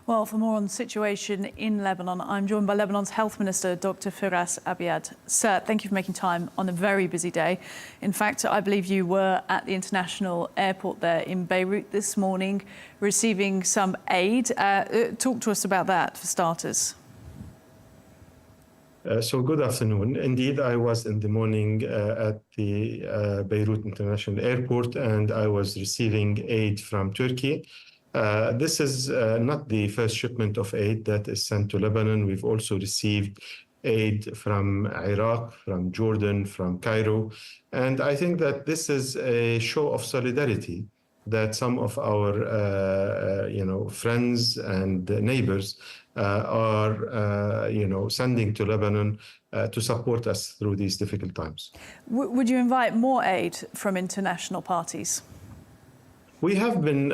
Well, for more on the situation in Lebanon, I'm joined by Lebanon's Health Minister, Dr. Firass Abiad. Sir, thank you for making time on a very busy day. In fact, I believe you were at the international airport there in Beirut this morning, receiving some aid. Talk to us about that, for starters. So good afternoon. Indeed, I was in the morning at the Beirut International Airport, and I was receiving aid from Turkey. This is not the first shipment of aid that is sent to Lebanon. We've also received aid from Iraq, from Jordan, from Cairo. And I think that this is a show of solidarity that some of our friends and neighbors are sending to Lebanon to support us through these difficult times. Would you invite more aid from international parties? We have been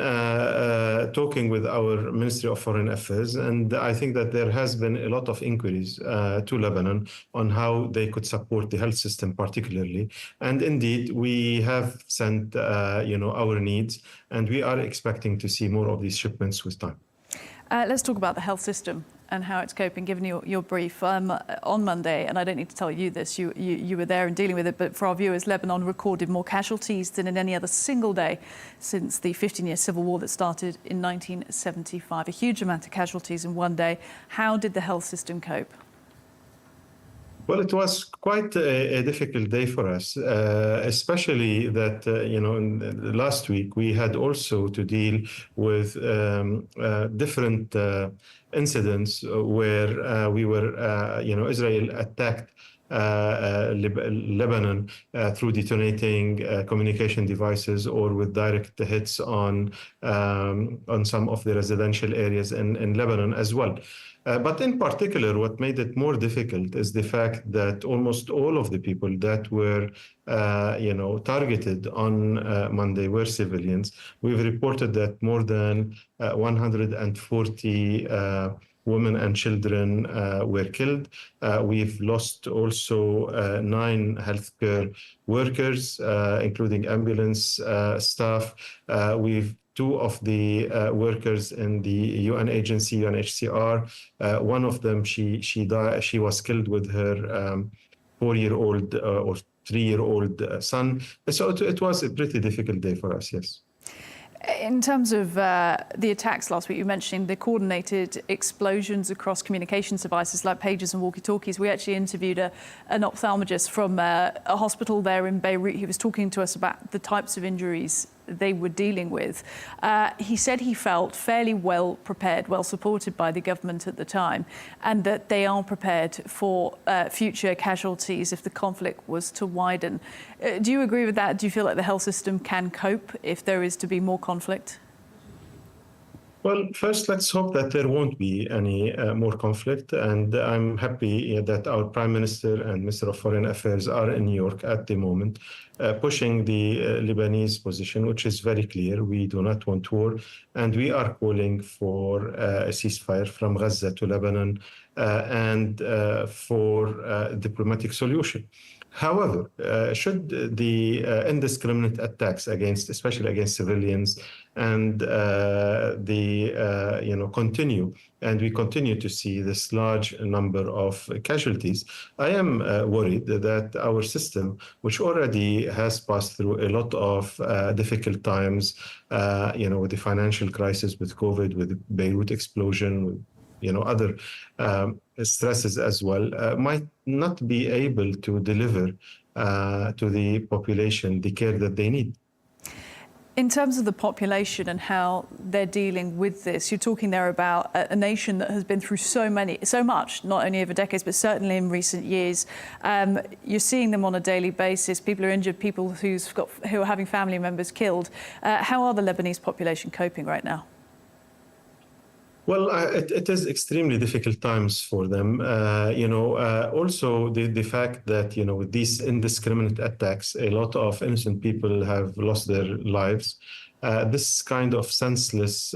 talking with our Ministry of Foreign Affairs, and I think that there has been a lot of inquiries to Lebanon on how they could support the health system particularly. And indeed, we have sent our needs, and we are expecting to see more of these shipments with time. Let's talk about the health system and how it's coping, given your brief on Monday. And I don't need to tell you this, you were there and dealing with it, but for our viewers, Lebanon recorded more casualties than in any other single day since the 15-year civil war that started in 1975. A huge amount of casualties in one day. How did the health system cope? Well, it was quite a difficult day for us, especially that, in the last week, we had also to deal with different incidents where we were, Israel attacked Lebanon through detonating communication devices or with direct hits on some of the residential areas in Lebanon as well. But in particular, what made it more difficult is the fact that almost all of the people that were, targeted on Monday were civilians. We've reported that more than 140 women and children were killed. We've lost also 9 healthcare workers, including ambulance staff. We've 2 of the workers in the UN agency, UNHCR. One of them, she died. She was killed with her 4-year-old or 3-year-old son. So it was a pretty difficult day for us, yes. In terms of the attacks last week, you mentioned the coordinated explosions across communications devices like pagers and walkie-talkies. We actually interviewed an ophthalmologist from a hospital there in Beirut. He was talking to us about the types of injuries they were dealing with. He said he felt fairly well prepared, well supported by the government at the time, and that they are prepared for future casualties if the conflict was to widen. Do you agree with that? Do you feel like the health system can cope if there is to be more conflict? Well, first, let's hope that there won't be any more conflict. And I'm happy that our Prime Minister and Minister of Foreign Affairs are in New York at the moment, pushing the Lebanese position, which is very clear. We do not want war. And we are calling for a ceasefire from Gaza to Lebanon and for a diplomatic solution. However, should the indiscriminate attacks especially against civilians, and continue, and we continue to see this large number of casualties, I am worried that our system, which already has passed through a lot of difficult times, with the financial crisis, with COVID, with the Beirut explosion, with other stresses as well, might not be able to deliver to the population the care that they need. In terms of the population and how they're dealing with this, you're talking there about a nation that has been through so much, not only over decades, but certainly in recent years. You're seeing them on a daily basis. People are injured, people who are having family members killed. How are the Lebanese population coping right now? Well, it is extremely difficult times for them. Also the fact that, with these indiscriminate attacks, a lot of innocent people have lost their lives. This kind of senseless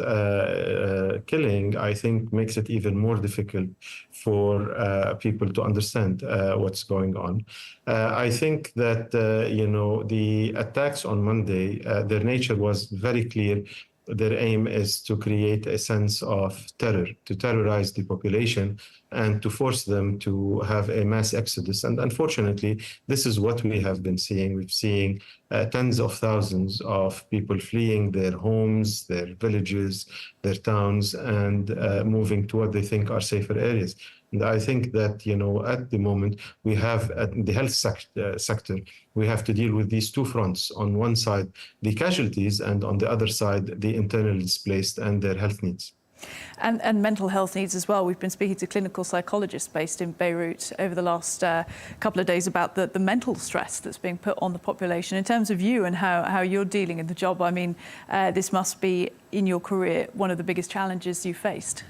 killing, I think, makes it even more difficult for people to understand what's going on. I think that, the attacks on Monday, their nature was very clear. their aim is to create a sense of terror, to terrorize the population and to force them to have a mass exodus. And unfortunately, this is what we have been seeing. We've seen tens of thousands of people fleeing their homes, their villages, their towns, and moving to what they think are safer areas. And I think that, at the moment, we have at the health sector, we have to deal with these two fronts. On one side, the casualties, and on the other side, the internally displaced and their health needs. And mental health needs as well. We've been speaking to clinical psychologists based in Beirut over the last couple of days about the mental stress that's being put on the population. In terms of you and how you're dealing in the job, I mean, this must be, in your career, one of the biggest challenges you faced.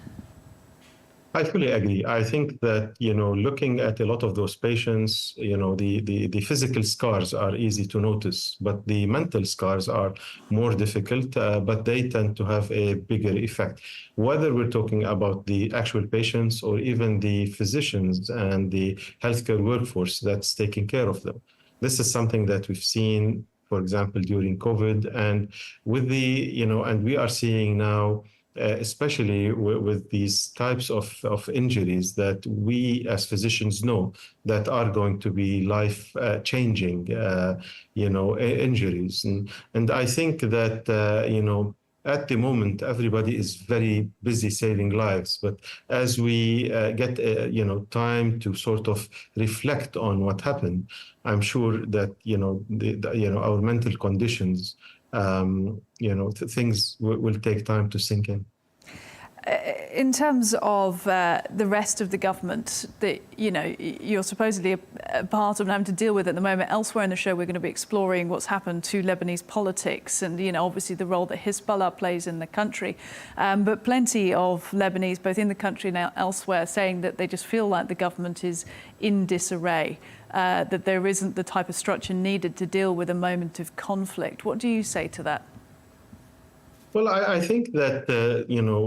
I fully agree. I think that, looking at a lot of those patients, the physical scars are easy to notice, but the mental scars are more difficult, but they tend to have a bigger effect. Whether we're talking about the actual patients or even the physicians and the healthcare workforce that's taking care of them. This is something that we've seen, for example, during COVID, and with and we are seeing now, especially with these types of injuries that we as physicians know that are going to be life-changing, injuries. And I think that, at the moment, everybody is very busy saving lives. But as we get, time to sort of reflect on what happened, I'm sure that, our mental conditions, things will take time to sink in. In terms of the rest of the government that, you're supposedly a part of and having to deal with at the moment, elsewhere in the show we're going to be exploring what's happened to Lebanese politics and, obviously the role that Hezbollah plays in the country. But plenty of Lebanese, both in the country and elsewhere, saying that they just feel like the government is in disarray, that there isn't the type of structure needed to deal with a moment of conflict. What do you say to that? Well, I think that,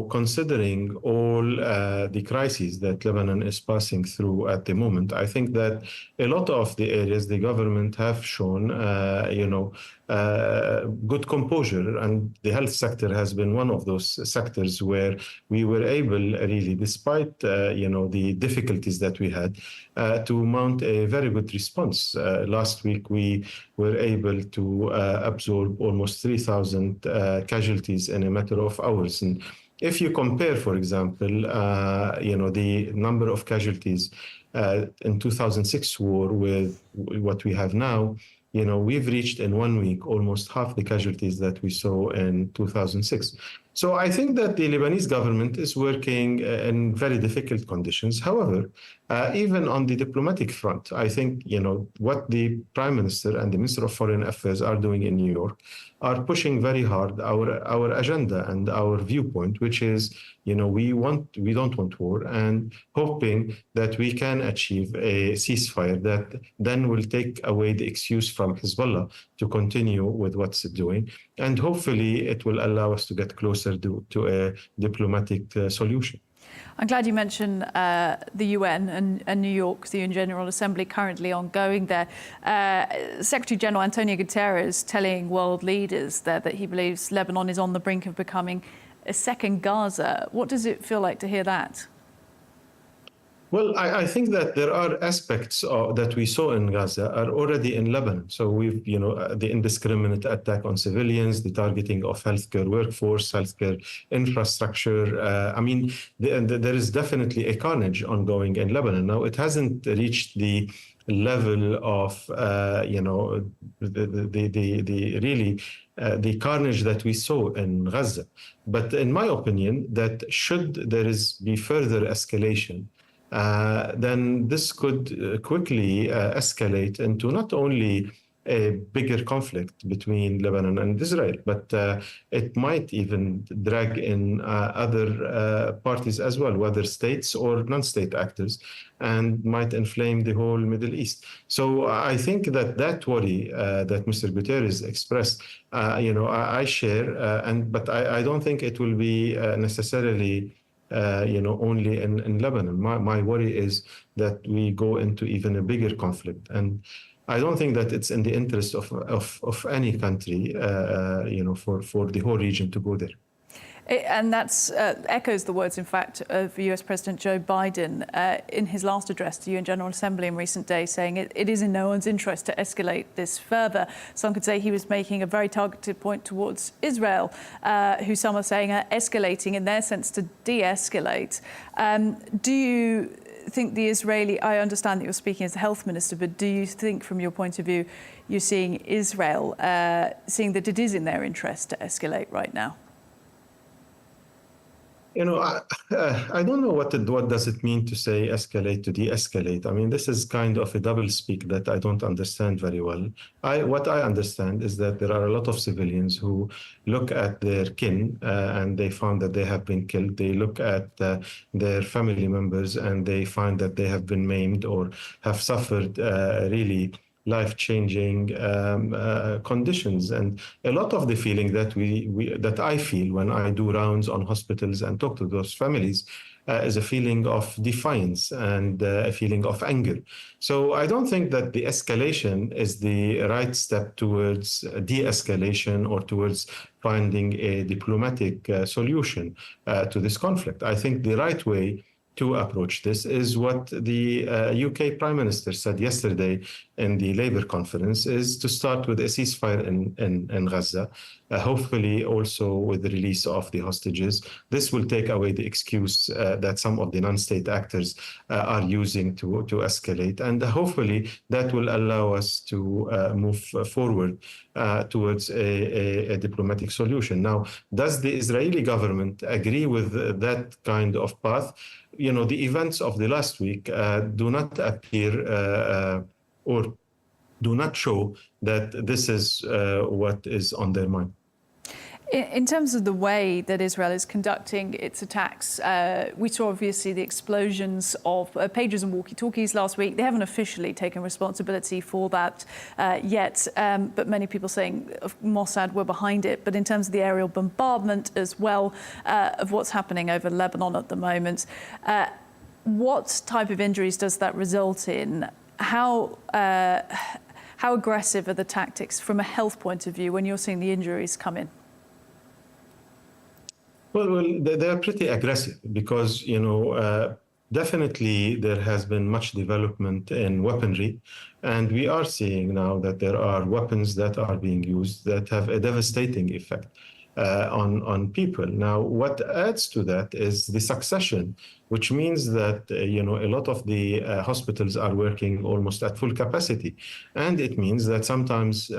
considering all the crises that Lebanon is passing through at the moment, I think that a lot of the areas the government have shown, good composure, and the health sector has been one of those sectors where we were able, really, despite, the difficulties that we had, to mount a very good response. Last week, we were able to absorb almost 3,000 casualties in a matter of hours. And if you compare, for example, the number of casualties in 2006 war with what we have now, we've reached in 1 week almost half the casualties that we saw in 2006. So I think that the Lebanese government is working in very difficult conditions. However, even on the diplomatic front, I think, what the Prime Minister and the Minister of Foreign Affairs are doing in New York are pushing very hard our agenda and our viewpoint, which is, we don't want war, and hoping that we can achieve a ceasefire that then will take away the excuse from Hezbollah to continue with what's it doing. And hopefully it will allow us to get closer to a diplomatic solution. I'm glad you mentioned the UN and New York, the UN General Assembly currently ongoing there. Secretary General Antonio Guterres telling world leaders there that he believes Lebanon is on the brink of becoming a second Gaza. What does it feel like to hear that? Well, I think that there are aspects that we saw in Gaza are already in Lebanon. So we've, the indiscriminate attack on civilians, the targeting of healthcare workforce, healthcare infrastructure. There is definitely a carnage ongoing in Lebanon. Now, it hasn't reached the level of, the carnage that we saw in Gaza. But in my opinion, that should there be further escalation, then this could quickly escalate into not only a bigger conflict between Lebanon and Israel, but it might even drag in other parties as well, whether states or non-state actors, and might inflame the whole Middle East. So I think that worry that Mr. Guterres expressed, I share, but I don't think it will be necessarily only in Lebanon. My worry is that we go into even a bigger conflict. And I don't think that it's in the interest of any country, for the whole region to go there. And that's echoes the words, in fact, of US President Joe Biden in his last address to the UN General Assembly in recent days, saying it is in no one's interest to escalate this further. Some could say he was making a very targeted point towards Israel, who some are saying are escalating in their sense to de-escalate. Do you think the Israeli, I understand that you're speaking as the health minister, but do you think from your point of view, you're seeing Israel seeing that it is in their interest to escalate right now? I don't know what does it mean to say escalate to de-escalate. I mean, this is kind of a double speak that I don't understand very well. What I understand is that there are a lot of civilians who look at their kin and they found that they have been killed. They look at their family members and they find that they have been maimed or have suffered really life-changing conditions, and a lot of the feeling that that I feel when I do rounds on hospitals and talk to those families is a feeling of defiance and a feeling of anger. So I don't think that the escalation is the right step towards de-escalation or towards finding a diplomatic solution to this conflict. I think the right way to approach this is what the UK Prime Minister said yesterday in the Labour conference, is to start with a ceasefire in Gaza, hopefully also with the release of the hostages. This will take away the excuse that some of the non-state actors are using to escalate, and hopefully that will allow us to move forward towards a diplomatic solution. Now, does the Israeli government agree with that kind of path? The events of the last week do not appear or do not show that this is what is on their mind. In terms of the way that Israel is conducting its attacks, we saw obviously the explosions of pagers and walkie-talkies last week. They haven't officially taken responsibility for that yet, but many people saying Mossad were behind it. But in terms of the aerial bombardment as well of what's happening over Lebanon at the moment, what type of injuries does that result in? How aggressive are the tactics from a health point of view when you're seeing the injuries come in? Well, they're pretty aggressive because, definitely there has been much development in weaponry. And we are seeing now that there are weapons that are being used that have a devastating effect on people. Now, what adds to that is the succession, which means that, a lot of the hospitals are working almost at full capacity. And it means that sometimes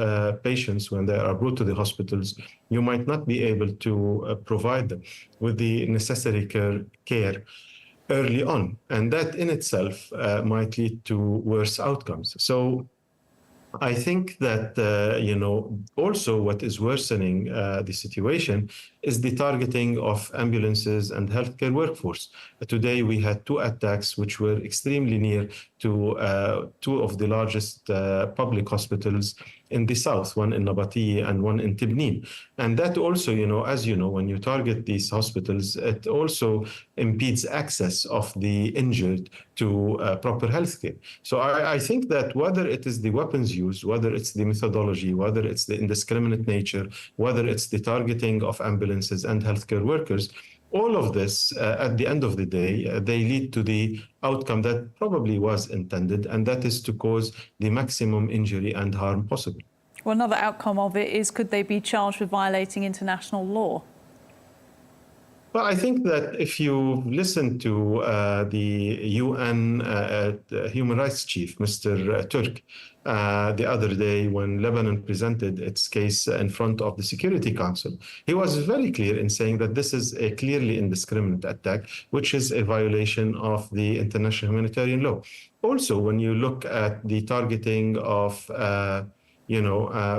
patients, when they are brought to the hospitals, you might not be able to provide them with the necessary care early on. And that in itself might lead to worse outcomes. So I think that, also what is worsening the situation is the targeting of ambulances and healthcare workforce. Today, we had 2 attacks which were extremely near to 2 of the largest public hospitals in the south, one in Nabatea and one in Tibnin. And that also, as you know, when you target these hospitals, it also impedes access of the injured to proper healthcare. So I think that whether it is the weapons used, whether it's the methodology, whether it's the indiscriminate nature, whether it's the targeting of ambulances and healthcare workers, all of this, at the end of the day, they lead to the outcome that probably was intended, and that is to cause the maximum injury and harm possible. Well, another outcome of it is, could they be charged with violating international law? Well, I think that if you listen to the UN Human Rights Chief, Mr. Turk, the other day when Lebanon presented its case in front of the Security Council, he was very clear in saying that this is a clearly indiscriminate attack, which is a violation of the international humanitarian law. Also, when you look at the targeting of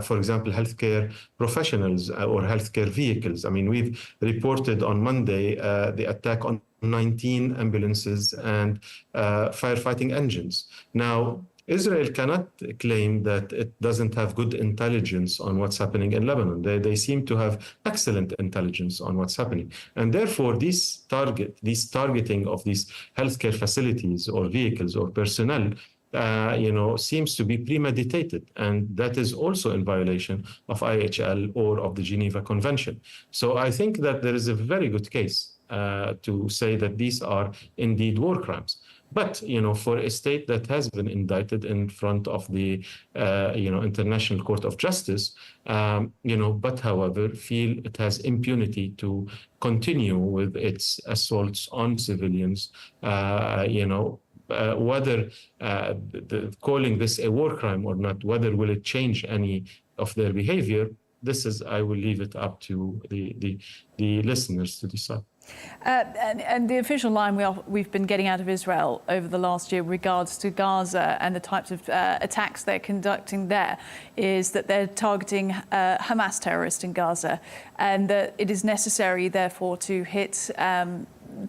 for example, healthcare professionals or healthcare vehicles. I mean, we've reported on Monday the attack on 19 ambulances and firefighting engines. Now, Israel cannot claim that it doesn't have good intelligence on what's happening in Lebanon. They seem to have excellent intelligence on what's happening. And therefore, this targeting of these healthcare facilities or vehicles or personnel seems to be premeditated, and that is also in violation of IHL or of the Geneva Convention. So I think that there is a very good case to say that these are indeed war crimes. But, for a state that has been indicted in front of the, International Court of Justice, but however, feel it has impunity to continue with its assaults on civilians, whether calling this a war crime or not, whether will it change any of their behavior, I will leave it up to the listeners to decide. And the official line we've been getting out of Israel over the last year regards to Gaza and the types of attacks they're conducting there is that they're targeting Hamas terrorists in Gaza, and that it is necessary, therefore, to hit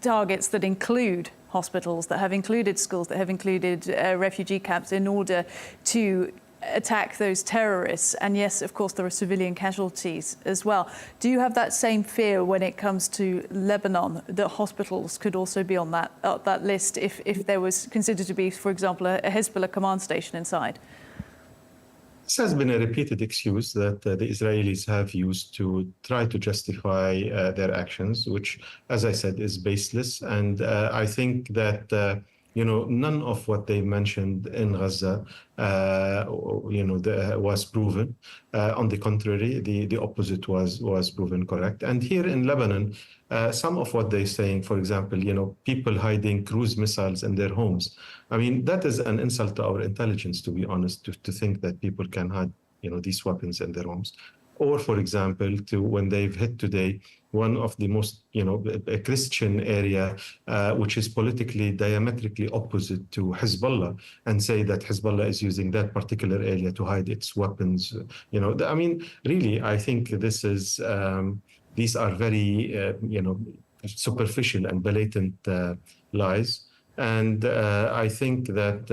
targets that include hospitals, that have included schools, that have included refugee camps in order to attack those terrorists. And yes, of course, there are civilian casualties as well. Do you have that same fear when it comes to Lebanon, that hospitals could also be on that list if there was considered to be, for example, a Hezbollah command station inside? This has been a repeated excuse that the Israelis have used to try to justify their actions, which, as I said, is baseless. And I think that none of what they mentioned in Gaza, was proven. On the contrary, the opposite was proven correct. And here in Lebanon, some of what they're saying, for example, people hiding cruise missiles in their homes. I mean, that is an insult to our intelligence, to be honest, to think that people can hide, these weapons in their homes. Or, for example, when they've hit today one of the most, a Christian area, which is politically diametrically opposite to Hezbollah, and say that Hezbollah is using that particular area to hide its weapons. I mean, really, I think these are very, superficial and blatant lies. And I think that,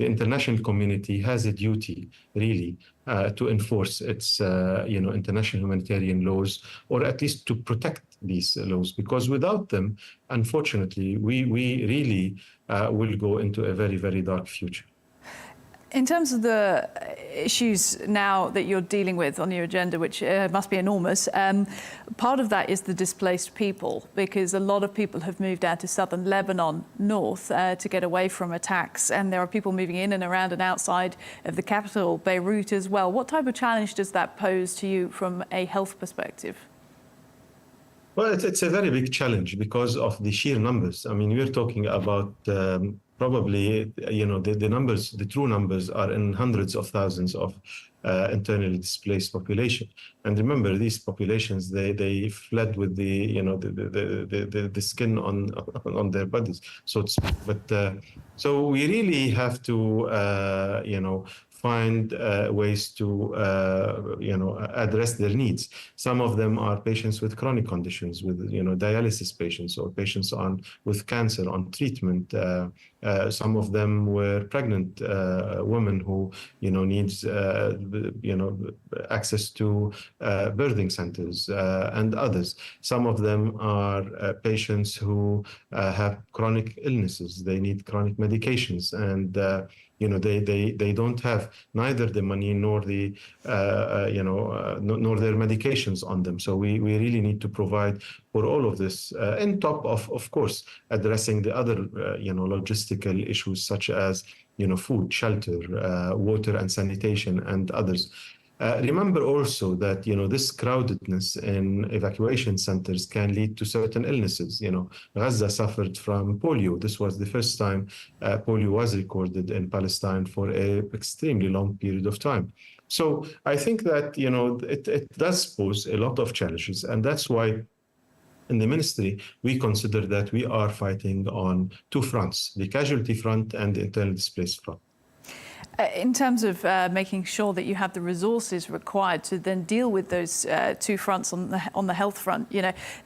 the international community has a duty, really, to enforce its, international humanitarian laws, or at least to protect these laws, because without them, unfortunately, we really will go into a very, very dark future. In terms of the issues now that you're dealing with on your agenda, which must be enormous, part of that is the displaced people, because a lot of people have moved out to southern Lebanon north to get away from attacks, and there are people moving in and around and outside of the capital, Beirut, as well. What type of challenge does that pose to you from a health perspective? Well, it's a very big challenge because of the sheer numbers. I mean, we're talking about probably, the true numbers are in hundreds of thousands of internally displaced population. And remember, these populations, they fled with the skin on their bodies, so to speak. But so we really have to, find ways to, address their needs. Some of them are patients with chronic conditions, with, dialysis patients, or patients with cancer on treatment. Some of them were pregnant women who, needs, access to birthing centers and others. Some of them are patients who have chronic illnesses. They need chronic medications, and they don't have neither the money nor the nor their medications on them. So we really need to provide for all of this, on top of course, addressing the other logistical issues such as food, shelter, water and sanitation, and others. Remember also that, this crowdedness in evacuation centers can lead to certain illnesses. Gaza suffered from polio. This was the first time polio was recorded in Palestine for an extremely long period of time. So I think that, it does pose a lot of challenges. And that's why in the ministry, we consider that we are fighting on two fronts, the casualty front and the internally displaced front. In terms of making sure that you have the resources required to then deal with those two fronts on the health front,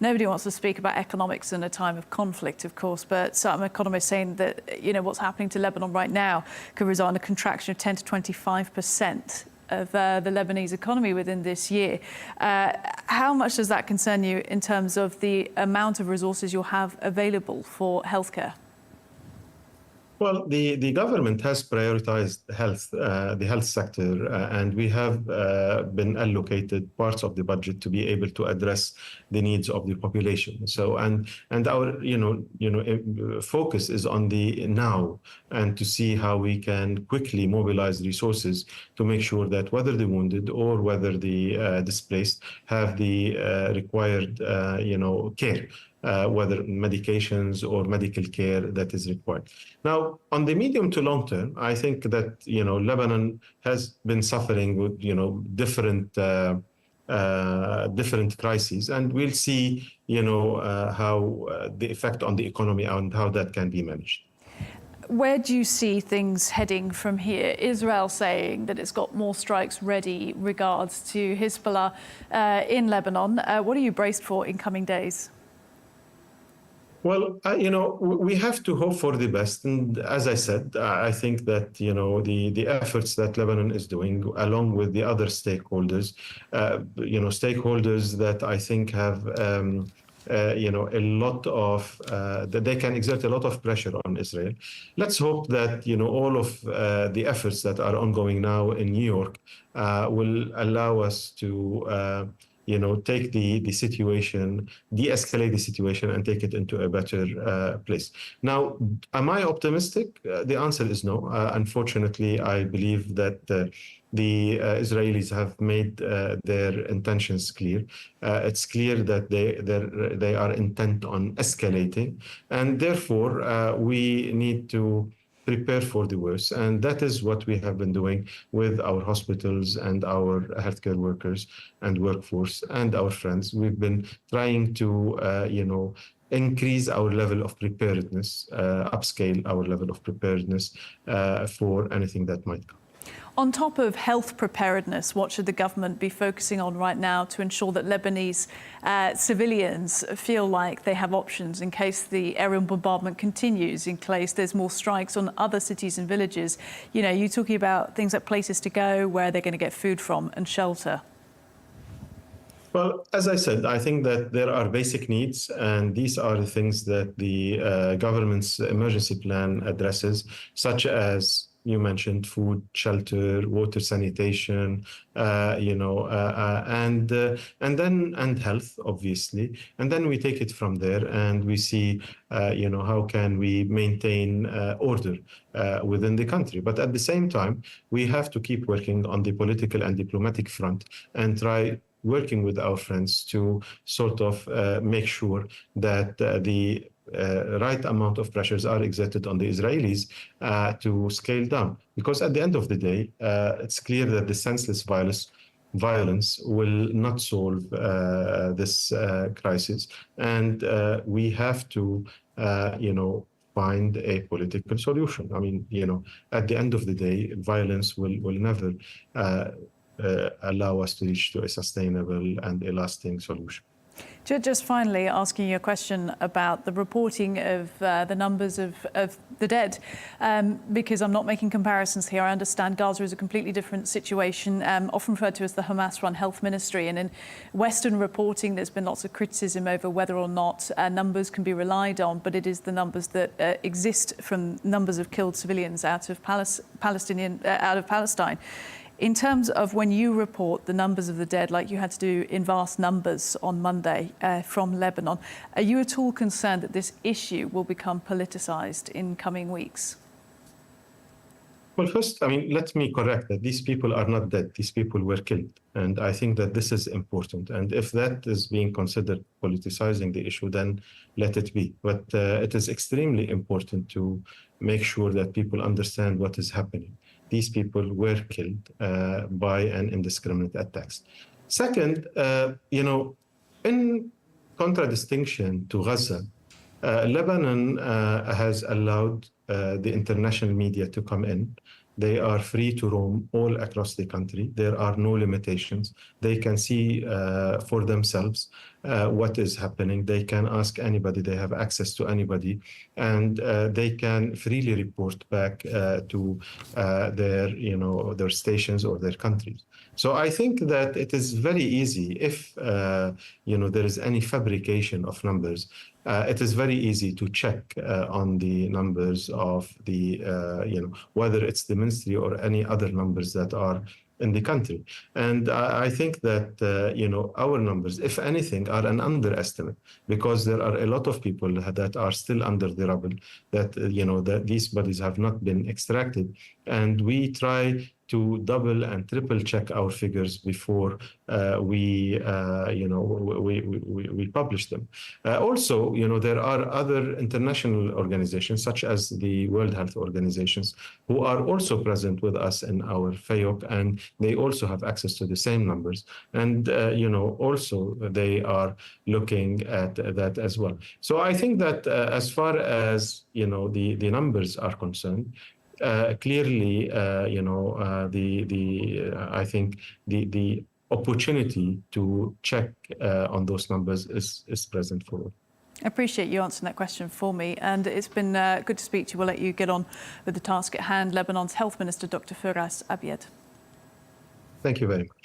nobody wants to speak about economics in a time of conflict, of course, but some economists saying that, what's happening to Lebanon right now could result in a contraction of 10 to 25% of the Lebanese economy within this year. How much does that concern you in terms of the amount of resources you'll have available for healthcare? Well, the government has prioritized health, the health sector, and we have been allocated parts of the budget to be able to address the needs of the population. So, and our focus is on the now, and to see how we can quickly mobilize resources to make sure that whether the wounded or whether the displaced have the required care. Whether medications or medical care that is required. Now, on the medium to long term, I think that Lebanon has been suffering with different crises, and we'll see how the effect on the economy and how that can be managed. Where do you see things heading from here? Israel saying that it's got more strikes ready regards to Hezbollah in Lebanon. What are you braced for in coming days? Well, we have to hope for the best. And as I said, I think that, the efforts that Lebanon is doing, along with the other stakeholders, stakeholders that I think have, a lot of, that they can exert a lot of pressure on Israel. Let's hope that, all of the efforts that are ongoing now in New York will allow us to take the situation, de-escalate the situation, and take it into a better place. Now, am I optimistic? The answer is no. Unfortunately, I believe that the Israelis have made their intentions clear. It's clear that they are intent on escalating, and therefore we need to prepare for the worst. And that is what we have been doing with our hospitals and our healthcare workers and workforce and our friends. We've been trying to, increase our level of preparedness, upscale our level of preparedness for anything that might come. On top of health preparedness, what should the government be focusing on right now to ensure that Lebanese civilians feel like they have options in case the aerial bombardment continues, in case there's more strikes on other cities and villages? You're talking about things like places to go, where they're going to get food from and shelter. Well, as I said, I think that there are basic needs, and these are the things that the government's emergency plan addresses, such as you mentioned food, shelter, water, sanitation, and health, obviously. And then we take it from there, and we see, how can we maintain order within the country. But at the same time, we have to keep working on the political and diplomatic front and try working with our friends to sort of make sure that the right amount of pressures are exerted on the Israelis to scale down. Because at the end of the day, it's clear that the senseless violence will not solve this crisis. And we have to, find a political solution. I mean, at the end of the day, violence will never allow us to reach to a sustainable and a lasting solution. Just finally, asking you a question about the reporting of the numbers of the dead, because I'm not making comparisons here. I understand Gaza is a completely different situation, often referred to as the Hamas-run health ministry. And in Western reporting, there's been lots of criticism over whether or not numbers can be relied on, but it is the numbers that exist from numbers of killed civilians out of Palestine. In terms of when you report the numbers of the dead, like you had to do in vast numbers on Monday from Lebanon, are you at all concerned that this issue will become politicized in coming weeks? Well, first, let me correct that these people are not dead. These people were killed. And I think that this is important. And if that is being considered politicizing the issue, then let it be. But it is extremely important to make sure that people understand what is happening. These people were killed by an indiscriminate attacks. Second, in contradistinction to Gaza, Lebanon has allowed the international media to come in. They are free to roam all across the country. There are no limitations. They can see for themselves what is happening. They can ask anybody. They have access to anybody, and they can freely report back to their stations or their countries. So I think that it is very easy if there is any fabrication of numbers. It is very easy to check on the numbers of the whether it's the ministry or any other numbers that are in the country. And I think that, our numbers, if anything, are an underestimate, because there are a lot of people that are still under the rubble, that, that these bodies have not been extracted. And we try to double and triple check our figures before we publish them. Also, there are other international organizations, such as the World Health Organizations, who are also present with us in our FAYOC, and they also have access to the same numbers. And, also they are looking at that as well. So I think that as far as, the numbers are concerned, clearly, I think the opportunity to check on those numbers is present for all. I appreciate you answering that question for me, and it's been good to speak to you. We'll let you get on with the task at hand. Lebanon's Health Minister, Dr. Firass Abiad. Thank you very much.